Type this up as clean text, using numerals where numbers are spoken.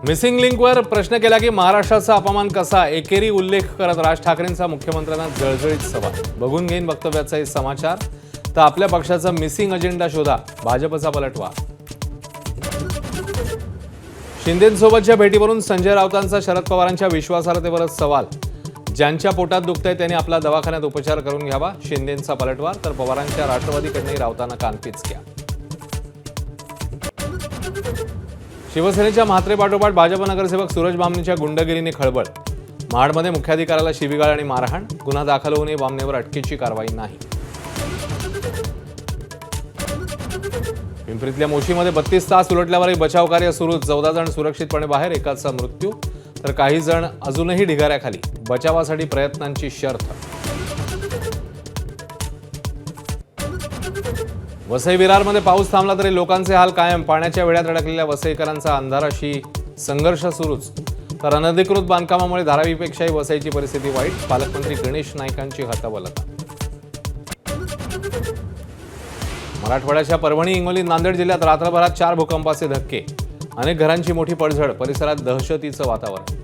Missing लिंकवर प्रश्न केला की महाराष्ट्राचा अपमान कसा, एकेरी उल्लेख करत राज ठाकरेंचा मुख्यमंत्र्यांना जळजळीत सवाल. बघून घेईन वक्तव्याचा हे समाचार. तर आपल्या पक्षाचा मिसिंग अजेंडा शोधा, भाजपचा पलटवार. शिंदेंसोबतच्या भेटीवरून संजय राऊतांचा शरद पवारांच्या विश्वासार्हतेवरच सवाल. ज्यांच्या पोटात दुखतंय त्यांनी आपला दवाखान्यात उपचार करून घ्यावा, शिंदेंचा पलटवार. तर पवारांच्या राष्ट्रवादीकडनंही राऊतांना कानपिचक्या. शिवसेनेच्या म्हात्रेपाठोपाठ भाजप नगरसेवक सूरज बामणीच्या गुंडगिरीने खळबळ. महाडमध्ये मुख्याधिकाऱ्याला शिवीगाळ आणि मारहाण, गुन्हा दाखल होऊनही बामणेवर अटकेची कारवाई नाही. पिंपरीतल्या मोशीमध्ये 32 तास उलटल्यावरही बचाव कार्य सुरू. 14 जण सुरक्षितपणे बाहेर, एकाचा मृत्यू तर काही जण अजूनही ढिगाऱ्याखाली. बचावासाठी प्रयत्नांची शर्थ. वसई विरारमध्ये पाऊस थांबला तरी लोकांचे हाल कायम. पाण्याच्या वेढ्यात अडकलेल्या वसईकरांचा अंधाराशी संघर्ष सुरूच. तर अनधिकृत बांधकामामुळे धारावीपेक्षाही वसईची परिस्थिती वाईट. पालकमंत्री गणेश नाईकांची हतबलता. मराठवाड्याच्या परभणी, हिंगोली, नांदेड जिल्ह्यात रात्रभरात 4 भूकंपाचे धक्के. अनेक घरांची मोठी पडझड, परिसरात दहशतीचं वातावरण.